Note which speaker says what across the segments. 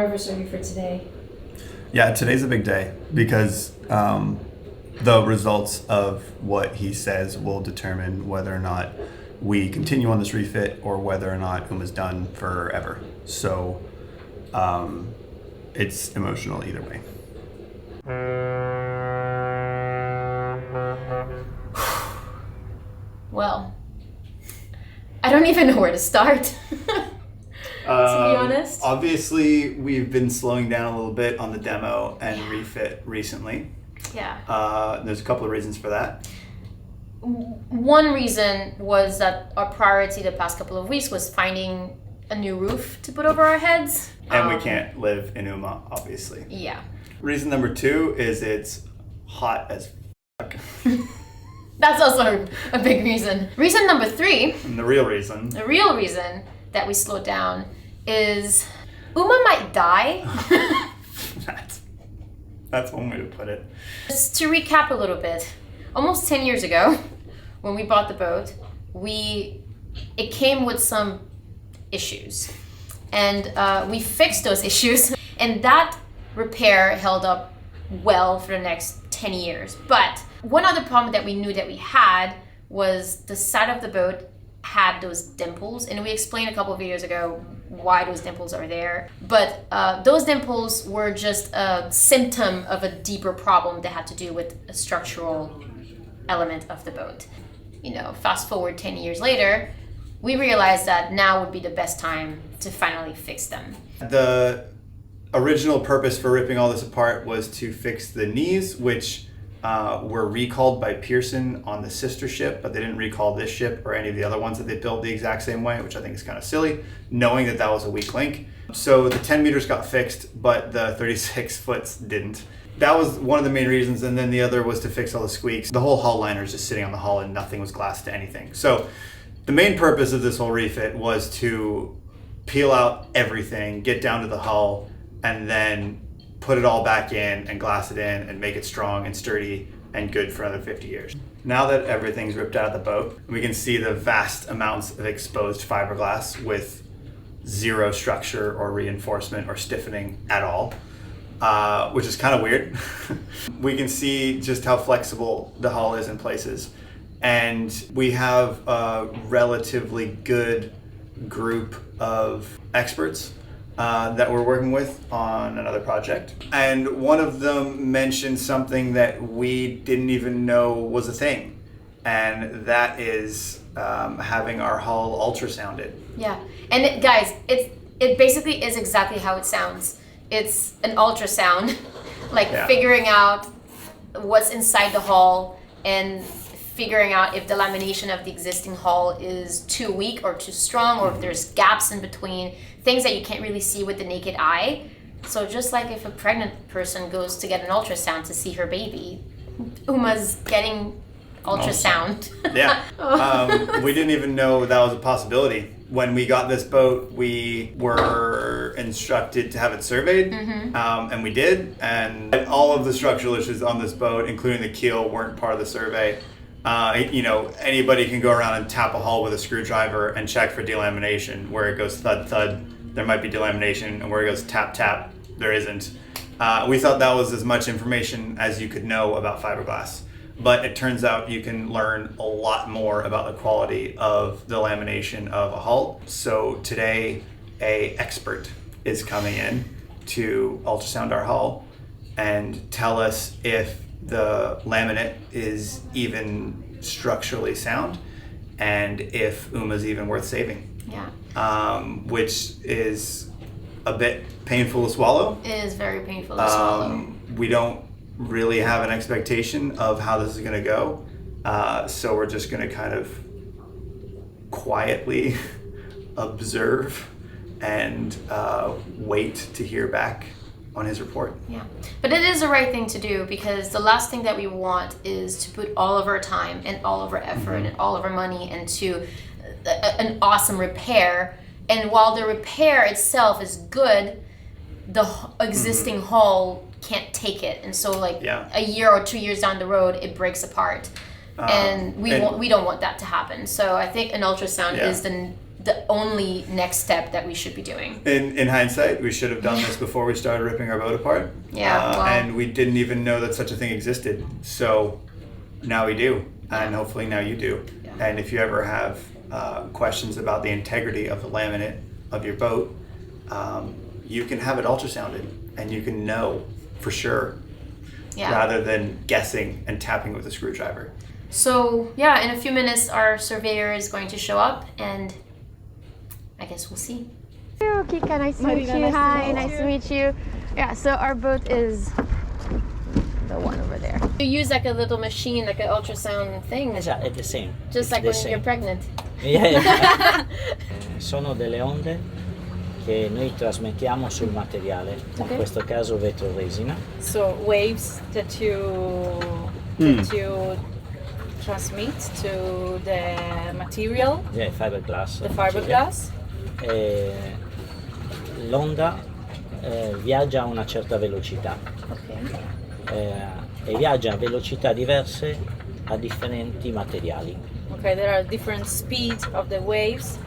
Speaker 1: Anniversary for today.
Speaker 2: Yeah, today's a big day because the results of what he says will determine whether or not we continue on this refit or whether or not Uma's done forever. So it's emotional either way.
Speaker 1: Well, I don't even know where to start. To be honest.
Speaker 2: Obviously, we've been slowing down a little bit on the demo and refit recently.
Speaker 1: Yeah.
Speaker 2: There's a couple of reasons for that.
Speaker 1: One reason was that our priority the past couple of weeks was finding a new roof to put over our heads.
Speaker 2: And we can't live in Uma, obviously.
Speaker 1: Yeah.
Speaker 2: Reason number 2 is it's hot as fuck.
Speaker 1: That's also a big reason. Reason number 3.
Speaker 2: And the real reason
Speaker 1: That we slowed down is Uma might die.
Speaker 2: That's one way to put it.
Speaker 1: Just to recap a little bit, almost 10 years ago, when we bought the boat, it came with some issues. And we fixed those issues. And that repair held up well for the next 10 years. But one other problem that we knew that we had was the side of the boat had those dimples, and we explained a couple of videos ago why those dimples are there. But those dimples were just a symptom of a deeper problem that had to do with a structural element of the boat. You know, fast forward 10 years later, we realized that now would be the best time to finally fix them.
Speaker 2: The original purpose for ripping all this apart was to fix the knees, which were recalled by Pearson on the sister ship, but they didn't recall this ship or any of the other ones that they built the exact same way, which I think is kind of silly, knowing that that was a weak link. So the 10 meters got fixed, but the 36 foots didn't. That was one of the main reasons, and then the other was to fix all the squeaks. The whole hull liner is just sitting on the hull and nothing was glassed to anything. So the main purpose of this whole refit was to peel out everything, get down to the hull, and then put it all back in and glass it in and make it strong and sturdy and good for another 50 years. Now that everything's ripped out of the boat, we can see the vast amounts of exposed fiberglass with zero structure or reinforcement or stiffening at all, which is kind of weird. We can see just how flexible the hull is in places. And we have a relatively good group of experts that we're working with on another project. And one of them mentioned something that we didn't even know was a thing. And that is having our hull ultrasounded.
Speaker 1: Yeah, and guys, it basically is exactly how it sounds. It's an ultrasound, figuring out what's inside the hull and figuring out if the lamination of the existing hull is too weak or too strong, or if there's gaps in between, things that you can't really see with the naked eye. So just like if a pregnant person goes to get an ultrasound to see her baby, Uma's getting ultrasound.
Speaker 2: Yeah. We didn't even know that was a possibility. When we got this boat, we were instructed to have it surveyed, and we did. And all of the structural issues on this boat, including the keel, weren't part of the survey. Anybody can go around and tap a hull with a screwdriver and check for delamination. Where it goes thud thud, there might be delamination, and where it goes tap tap, there isn't. We thought that was as much information as you could know about fiberglass, but it turns out you can learn a lot more about the quality of the lamination of a hull. So today, an expert is coming in to ultrasound our hull and tell us if the laminate is even structurally sound and if Uma's even worth saving.
Speaker 1: Yeah.
Speaker 2: Which is a bit painful to swallow.
Speaker 1: It is very painful to swallow.
Speaker 2: We don't really have an expectation of how this is going to go. So we're just going to kind of quietly observe and wait to hear back on his report.
Speaker 1: Yeah, but it is the right thing to do, because the last thing that we want is to put all of our time and all of our effort and all of our money into an awesome repair. And while the repair itself is good, the existing hull can't take it. And so a year or 2 years down the road, it breaks apart. And we don't want that to happen. So I think an ultrasound is the only next step that we should be doing.
Speaker 2: In hindsight, we should have done this before we started ripping our boat apart.
Speaker 1: Yeah, well.
Speaker 2: And we didn't even know that such a thing existed. So now we do, and hopefully now you do.
Speaker 1: Yeah.
Speaker 2: And if you ever have questions about the integrity of the laminate of your boat, you can have it ultrasounded, and you can know for sure, rather than guessing and tapping with a screwdriver.
Speaker 1: So yeah, in a few minutes our surveyor is going to show up, and I guess we'll see. Kika, nice to meet you. Hi, nice to meet you. Yeah, so our boat is the one over there. You use like a little machine, like an ultrasound thing.
Speaker 3: Esatto, è the same.
Speaker 1: Just like when you're pregnant.
Speaker 3: Yeah. Sono delle onde che noi trasmettiamo sul materiale, in questo caso vetro resina.
Speaker 4: So waves that you transmit to the material,
Speaker 3: Yeah, fiberglass.
Speaker 4: the fiberglass.
Speaker 3: L'onda viaggia a una certa velocità
Speaker 4: Okay.
Speaker 3: e viaggia a velocità diverse a differenti materiali.
Speaker 4: Okay, there are different speeds of the waves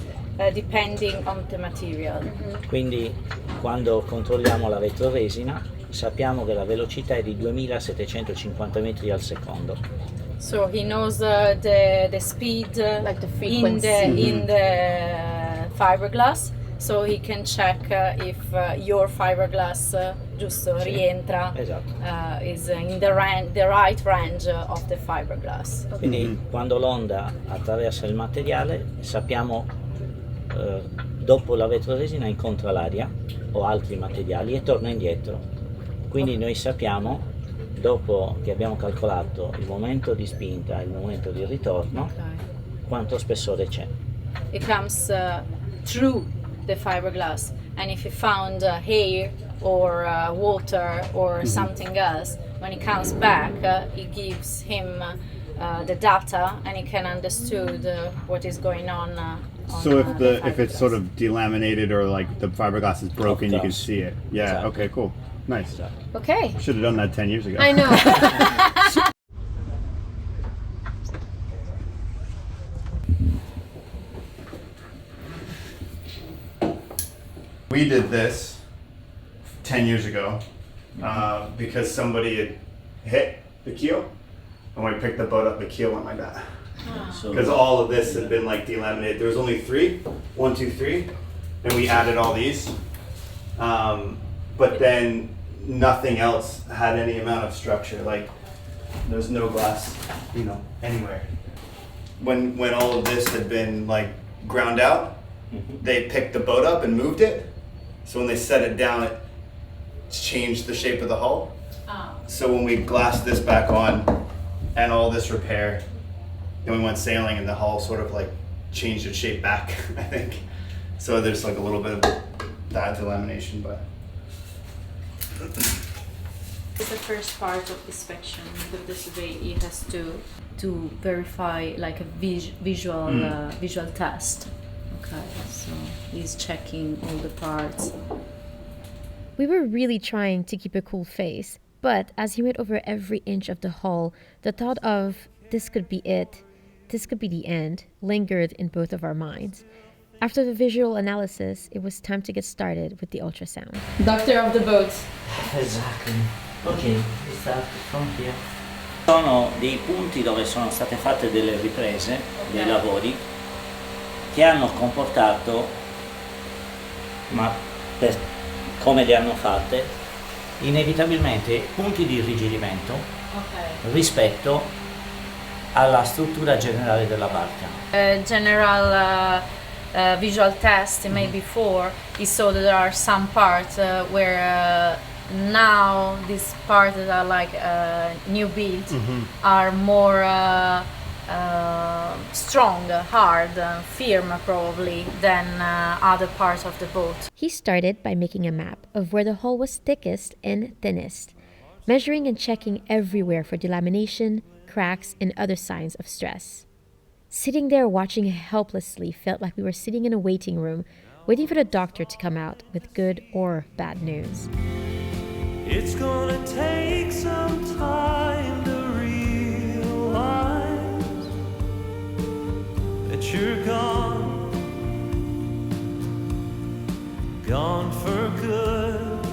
Speaker 4: depending on the material.
Speaker 3: Quindi quando controlliamo la vetroresina sappiamo che la velocità è di 2750 metri al secondo.
Speaker 4: So he knows the speed
Speaker 1: Like the frequency.
Speaker 4: in the fiberglass, so he can check if your fiberglass giusto rientra,
Speaker 3: Esatto.
Speaker 4: is in the right range of the fiberglass.
Speaker 3: Quindi quando l'onda attraversa il materiale sappiamo dopo la vetroresina incontra l'aria o altri materiali e torna indietro. Quindi noi sappiamo, dopo che abbiamo calcolato il momento di spinta e il momento di ritorno, quanto spessore c'è.
Speaker 4: It comes through the fiberglass, and if he found hair or water or something else, when he comes back, it gives him the data, and he can understood what is going on.
Speaker 5: So if
Speaker 4: the
Speaker 5: if it's sort of delaminated or like the fiberglass is broken, you can
Speaker 3: Of course.
Speaker 5: see it. Yeah.
Speaker 3: Exactly.
Speaker 5: Okay. Cool. Nice.
Speaker 1: Okay.
Speaker 5: Should have done that 10 years ago.
Speaker 1: I know.
Speaker 2: We did this 10 years ago because somebody had hit the keel, and when we picked the boat up, the keel went like that. Because all of this had been like delaminated. There was only 3, 1, 2, 3, and we added all these. But then nothing else had any amount of structure. Like there's no glass, anywhere. When all of this had been like ground out, they picked the boat up and moved it. So when they set it down, it changed the shape of the hull. So when we glassed this back on and all this repair, then we went sailing and the hull sort of like changed its shape back, I think. So there's like a little bit of that delamination, but.
Speaker 4: It's the first part of inspection of the survey. He has to verify like a visual test. Okay, so he's checking all the parts.
Speaker 6: We were really trying to keep a cool face, but as he went over every inch of the hull, the thought of this could be it, this could be the end, lingered in both of our minds. After the visual analysis, it was time to get started with the ultrasound.
Speaker 1: Doctor of the boat.
Speaker 3: Exactly. Ok, start from here. Sono dei punti dove sono state fatte delle riprese, dei lavori che hanno comportato, ma per come le hanno fatte, inevitabilmente punti di irrigidimento rispetto alla struttura generale della barca.
Speaker 4: General visual test made before, he saw that there are some parts where now these parts that are like new built are more strong, hard, firm probably than other parts of the boat.
Speaker 6: He started by making a map of where the hull was thickest and thinnest, measuring and checking everywhere for delamination, cracks, and other signs of stress. Sitting there watching helplessly felt like we were sitting in a waiting room, waiting for the doctor to come out with good or bad news.
Speaker 7: It's gonna take some time to realize that you're gone gone for good.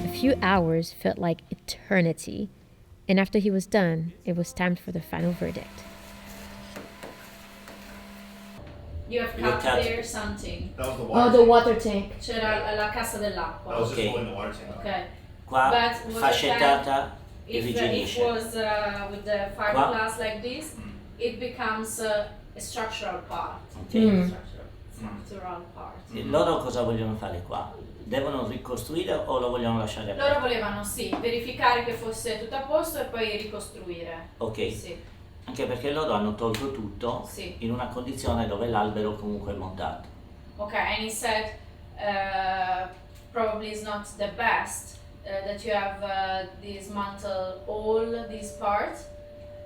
Speaker 6: A few hours felt like eternity, and after he was done, it was time for the final verdict.
Speaker 4: You have
Speaker 3: You
Speaker 4: cut
Speaker 3: cut-
Speaker 4: there something.
Speaker 2: That was the
Speaker 1: Oh, the water tank.
Speaker 4: C'era la cassa dell'acqua.
Speaker 2: That was
Speaker 3: Okay.
Speaker 2: just holding the water tank.
Speaker 4: Ok.
Speaker 3: Qua
Speaker 4: But was
Speaker 3: fascettata
Speaker 4: If it
Speaker 3: irrigidisce.
Speaker 4: was with the
Speaker 3: Qua.
Speaker 4: fiberglass like this, it becomes a structural part.
Speaker 3: Ok.
Speaker 4: Structural part.
Speaker 3: E loro cosa vogliono fare qua? Devono ricostruire o lo vogliono lasciare
Speaker 4: Loro
Speaker 3: aperto?
Speaker 4: volevano sì, verificare che fosse tutto a posto e poi ricostruire.
Speaker 3: Ok.
Speaker 4: Sì.
Speaker 3: Anche perché loro hanno tolto tutto
Speaker 4: Sì.
Speaker 3: in una condizione dove l'albero comunque è montato.
Speaker 4: Okay, and he said probably it's not the best that you have dismantled all these parts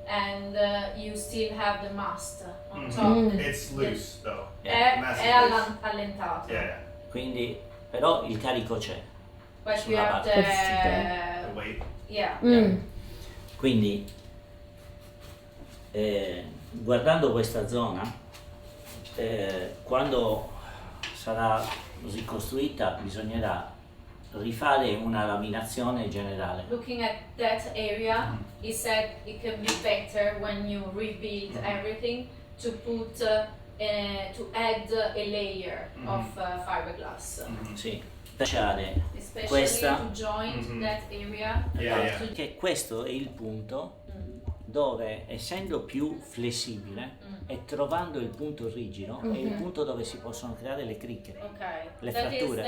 Speaker 4: and you still have the mast on top.
Speaker 2: It's loose though.
Speaker 4: È
Speaker 2: Massive loose.
Speaker 4: allentato.
Speaker 2: Yeah, yeah.
Speaker 3: Quindi, però il carico c'è.
Speaker 4: But you
Speaker 3: Sulla
Speaker 4: have
Speaker 3: base.
Speaker 2: The weight.
Speaker 4: yeah.
Speaker 3: Quindi, guardando questa zona, quando sarà ricostruita bisognerà rifare una laminazione generale.
Speaker 4: Looking at that area, he said it can be better when you rebuild everything to put to add a layer of fiberglass.
Speaker 3: Sì, lasciare
Speaker 4: Especially
Speaker 3: questa,
Speaker 4: to join that area.
Speaker 2: Yeah, yeah.
Speaker 3: che questo è il punto dove, essendo più flessibile e trovando il punto rigido, è il punto dove si possono creare le cricche.
Speaker 4: Okay.
Speaker 3: Le
Speaker 4: That is
Speaker 3: fratture.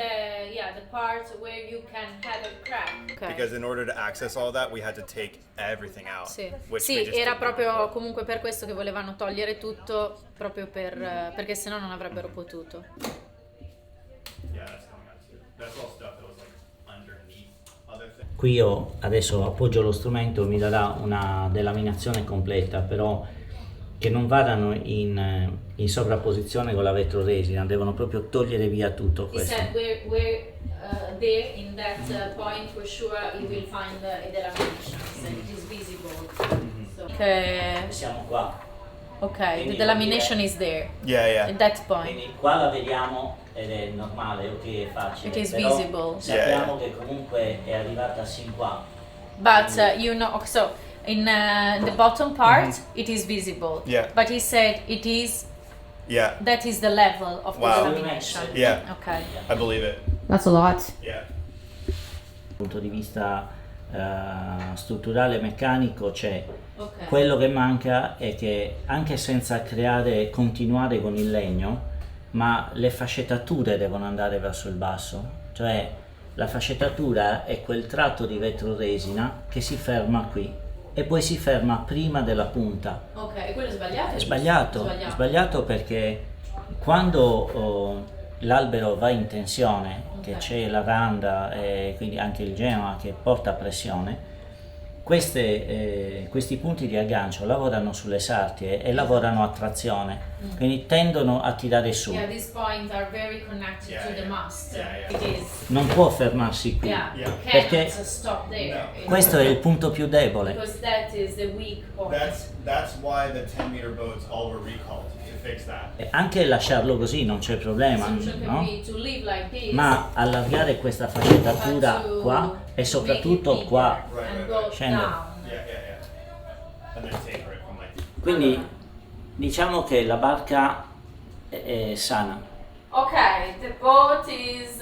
Speaker 4: the part where you can have a crack. Okay.
Speaker 2: Because in order to access all that, we had to take everything out.
Speaker 4: Sì,
Speaker 2: Which
Speaker 4: sì,
Speaker 2: we just
Speaker 4: era
Speaker 2: didn't.
Speaker 4: proprio comunque per questo che volevano togliere tutto, proprio perché sennò non avrebbero potuto.
Speaker 2: Yeah, that's coming out too. That's all stuff that was like underneath other things.
Speaker 3: Qui io adesso appoggio lo strumento, mi darà una delaminazione completa, però che non vadano in sovrapposizione con la vetroresina, devono proprio togliere via tutto
Speaker 4: He
Speaker 3: questo.
Speaker 4: said we're there in that point for sure you will find a delamination, so it is visible. So. Okay.
Speaker 3: Siamo qua,
Speaker 4: Okay,
Speaker 3: Quindi
Speaker 4: the delamination is there
Speaker 2: Yeah, yeah.
Speaker 4: at that point.
Speaker 3: quindi qua la vediamo ed è normale, ok, è facile,
Speaker 4: It is
Speaker 3: però
Speaker 4: visible.
Speaker 3: sappiamo che comunque è arrivata sin qua.
Speaker 4: But you know, so in the bottom part it is visible.
Speaker 2: Yeah.
Speaker 4: But he said it is
Speaker 2: Yeah,
Speaker 4: that is the level of
Speaker 2: Wow.
Speaker 4: the delamination.
Speaker 2: yeah.
Speaker 4: Okay.
Speaker 2: I believe it.
Speaker 1: That's a lot.
Speaker 2: Yeah.
Speaker 3: Dal punto di vista strutturale meccanico c'è.
Speaker 4: Okay.
Speaker 3: Quello che manca è che anche senza continuare con il legno, ma le fascettature devono andare verso il basso, cioè la fascettatura è quel tratto di vetroresina che si ferma qui e poi si ferma prima della punta.
Speaker 4: Ok, e quello è sbagliato?
Speaker 3: È sbagliato perché quando l'albero va in tensione, che c'è la randa e quindi anche il Genoa che porta pressione, questi punti di aggancio lavorano sulle sartie e lavorano a trazione, quindi tendono a tirare su.
Speaker 4: Yeah, these points are very connected to the mast.
Speaker 2: Yeah, yeah.
Speaker 4: It is.
Speaker 3: Non può fermarsi qui,
Speaker 4: Yeah,
Speaker 2: Yeah.
Speaker 3: Perché
Speaker 4: cannot stop there.
Speaker 3: questo è il punto più debole.
Speaker 4: Because that is the weak point.
Speaker 2: That's why the 10-meter boats all were recalled to fix that.
Speaker 3: E anche lasciarlo così non c'è problema,
Speaker 4: Solution can
Speaker 3: no?
Speaker 4: be to live like this.
Speaker 3: Ma allargare questa fascettatura
Speaker 4: but to
Speaker 3: qua e
Speaker 4: make
Speaker 3: soprattutto
Speaker 4: it
Speaker 3: qua.
Speaker 4: bigger and
Speaker 2: Right,
Speaker 4: go
Speaker 3: Scende.
Speaker 4: down.
Speaker 2: Yeah, yeah, yeah. And then taper it from like.
Speaker 3: Quindi diciamo che la barca è sana,
Speaker 4: Okay, the boat is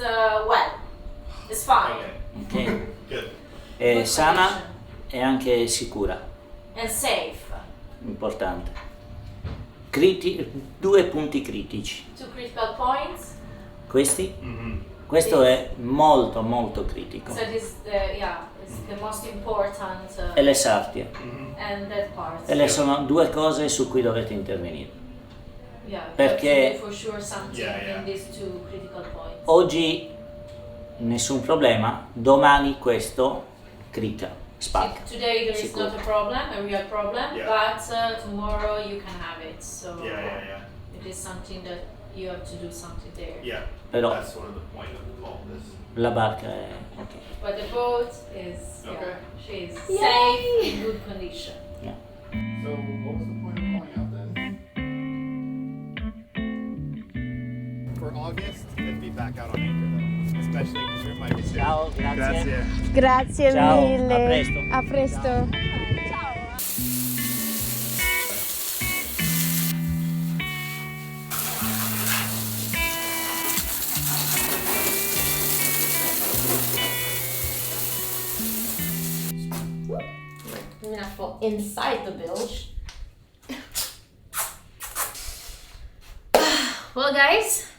Speaker 4: well. It's fine
Speaker 2: Okay.
Speaker 3: ok?
Speaker 2: Good.
Speaker 3: È
Speaker 4: Good
Speaker 3: sana
Speaker 4: condition.
Speaker 3: e anche sicura,
Speaker 4: and safe.
Speaker 3: importante. Due punti critici.
Speaker 4: Two critical points.
Speaker 3: Questi?
Speaker 2: Mm-hmm.
Speaker 3: Questo è molto molto critico.
Speaker 4: So this is the most important
Speaker 3: E le sartie.
Speaker 4: and that part.
Speaker 3: E le sono due cose su cui dovete intervenire.
Speaker 4: Yeah,
Speaker 3: Perché-
Speaker 4: you have to do for sure something
Speaker 2: Yeah, yeah.
Speaker 4: in these two critical points.
Speaker 3: Oggi nessun problema, domani questo cricca, spacca.
Speaker 4: Today there is
Speaker 3: Sicuro.
Speaker 4: not a problem, a real problem,
Speaker 2: Yeah.
Speaker 4: but tomorrow you can have it. So
Speaker 2: Yeah, yeah, yeah.
Speaker 4: it is something that you have to do something there.
Speaker 2: Yeah.
Speaker 3: Però
Speaker 2: That's sort of the point of all this.
Speaker 3: la barca è ok.
Speaker 4: But the boat is
Speaker 2: Okay.
Speaker 4: she's safe, in good condition.
Speaker 3: Yeah.
Speaker 5: So, what was the point of calling out then?
Speaker 2: For August, it'd be back out on anchor.
Speaker 5: especially because you're my sister.
Speaker 3: Ciao, grazie.
Speaker 6: Grazie
Speaker 3: Ciao,
Speaker 6: mille.
Speaker 3: a presto.
Speaker 6: A presto.
Speaker 1: I'm gonna fall inside the bilge. Well, guys,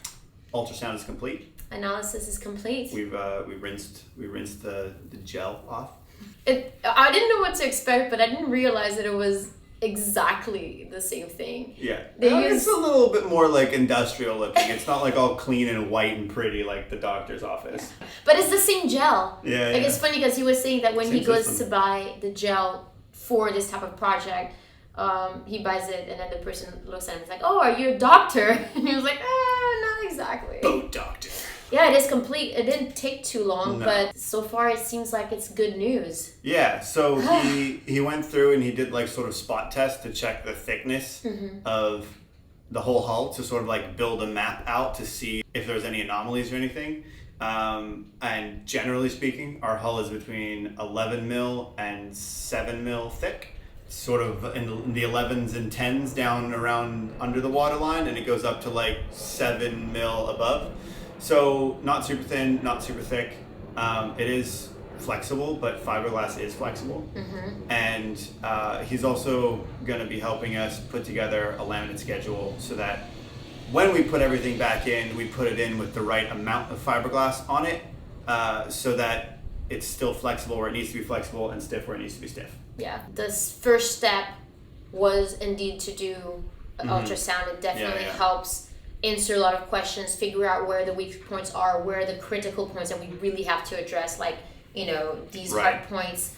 Speaker 2: Ultrasound is complete.
Speaker 1: analysis is complete.
Speaker 2: We rinsed the gel off.
Speaker 1: I didn't know what to expect, but I didn't realize that it was exactly the same thing.
Speaker 2: Yeah.
Speaker 1: They
Speaker 2: It's
Speaker 1: use-
Speaker 2: a little bit more like industrial looking. It's not like all clean and white and pretty like the doctor's office.
Speaker 1: But it's the same gel.
Speaker 2: Yeah,
Speaker 1: Like,
Speaker 2: yeah.
Speaker 1: it's funny because he was saying that when he
Speaker 2: Same
Speaker 1: goes
Speaker 2: system.
Speaker 1: to buy the gel for this type of project, he buys it and then the person looks at him and is like, "Oh, are you a doctor?" And he was like, not exactly.
Speaker 2: Boat doctor.
Speaker 1: Yeah, it is complete. It didn't take too long,
Speaker 2: No.
Speaker 1: but so far it seems like it's good news.
Speaker 2: Yeah, so he went through and he did like sort of spot test to check the thickness of the whole hull to sort of like build a map out to see if there's any anomalies or anything. And generally speaking, our hull is between 11 mil and 7 mil thick. Sort of in the 11s and 10s down around under the waterline, and it goes up to like 7 mil above. So not super thin, not super thick. It is flexible, but fiberglass is flexible. And he's also going to be helping us put together a laminate schedule so that when we put everything back in, we put it in with the right amount of fiberglass on it, so that it's still flexible where it needs to be flexible and stiff where it needs to be stiff.
Speaker 1: Yeah. The first step was indeed to do ultrasound. It definitely
Speaker 2: Yeah.
Speaker 1: helps answer a lot of questions, figure out where the weak points are, where are the critical points that we really have to address, like, these
Speaker 2: Right.
Speaker 1: hard points.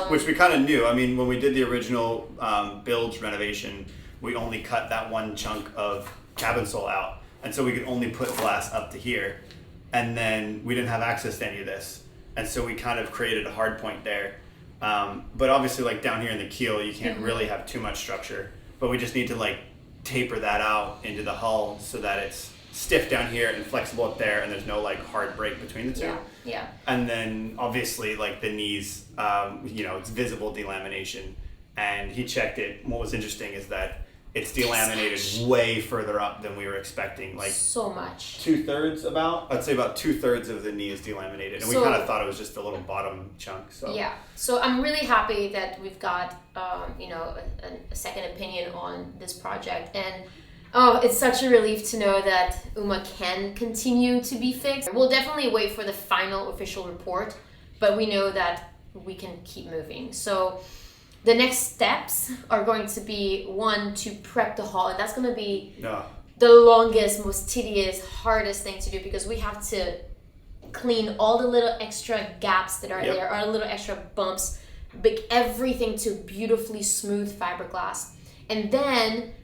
Speaker 2: Which we kind of knew. I mean, when we did the original bilge renovation, we only cut that one chunk of cabin sole out. And so we could only put glass up to here. And then we didn't have access to any of this. And so we kind of created a hard point there. But obviously, like down here in the keel, you can't really have too much structure. But we just need to like taper that out into the hull so that it's stiff down here and flexible up there, and there's no like hard break between the two.
Speaker 1: Yeah.
Speaker 2: And then obviously like the knees, it's visible delamination, and he checked it. What was interesting is that it's delaminated way further up than we were expecting. Like
Speaker 1: So much.
Speaker 2: 2/3 I'd say about 2/3 of the knee is delaminated, and we
Speaker 1: So-
Speaker 2: kind of thought it was just a little bottom chunk. So
Speaker 1: Yeah. So I'm really happy that we've got, a second opinion on this project. And it's such a relief to know that Uma can continue to be fixed. We'll definitely wait for the final official report, but we know that we can keep moving. So the next steps are going to be, one, to prep the hull, and that's going to be
Speaker 2: no.
Speaker 1: the longest, most tedious, hardest thing to do, because we have to clean all the little extra gaps that are
Speaker 2: Yep.
Speaker 1: there, or little extra bumps, make everything to beautifully smooth fiberglass. And then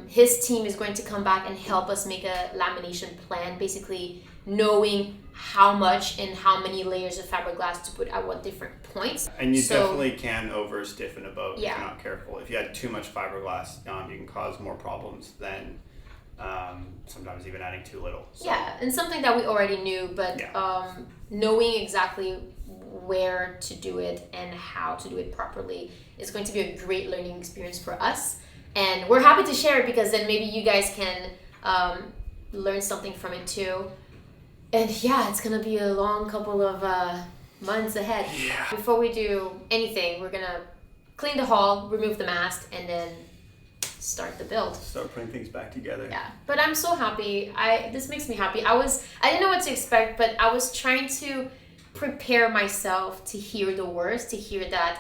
Speaker 1: his team is going to come back and help us make a lamination plan, basically knowing how much and how many layers of fiberglass to put at what different points.
Speaker 2: And you
Speaker 1: So-
Speaker 2: definitely can over stiffen a boat if
Speaker 1: Yeah.
Speaker 2: you're not careful. If you had too much fiberglass, you can cause more problems than sometimes even adding too little. So,
Speaker 1: Yeah, and something that we already knew, but
Speaker 2: Yeah.
Speaker 1: knowing exactly where to do it and how to do it properly is going to be a great learning experience for us. And we're happy to share it, because then maybe you guys can learn something from it too. And yeah, it's gonna be a long couple of months ahead.
Speaker 2: Yeah.
Speaker 1: Before we do anything, we're gonna clean the hull, remove the mast, and then start the build.
Speaker 2: Start putting things back together.
Speaker 1: Yeah, but I'm so happy. This makes me happy. I didn't know what to expect, but I was trying to prepare myself to hear the worst, to hear that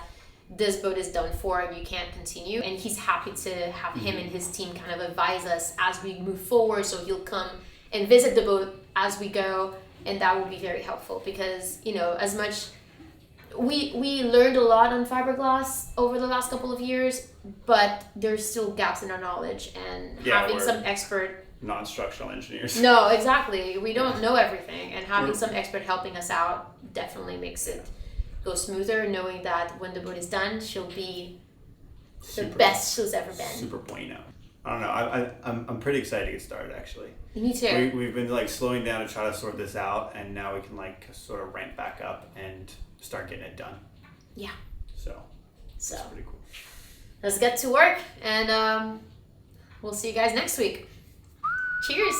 Speaker 1: this boat is done for and you can't continue. And he's happy to have him and his team kind of advise us as we move forward. So he'll come and visit the boat as we go, and that will be very helpful, because as much we learned a lot on fiberglass over the last couple of years, but there's still gaps in our knowledge, and
Speaker 2: Yeah,
Speaker 1: having
Speaker 2: we're-
Speaker 1: some expert.
Speaker 2: Non-structural engineers.
Speaker 1: No, exactly. We don't know everything, and having
Speaker 2: We're-
Speaker 1: some expert helping us out definitely makes it go smoother, knowing that when the boat is done, she'll be the
Speaker 2: Super-
Speaker 1: best she's ever been.
Speaker 2: Super bueno. I don't know. I'm pretty excited to get started, actually.
Speaker 1: Me too.
Speaker 2: We've been like slowing down to try to sort this out, and now we can like sort of ramp back up and start getting it done.
Speaker 1: Yeah.
Speaker 2: So
Speaker 1: So
Speaker 2: it's pretty cool.
Speaker 1: let's get to work, and we'll see you guys next week. Cheers.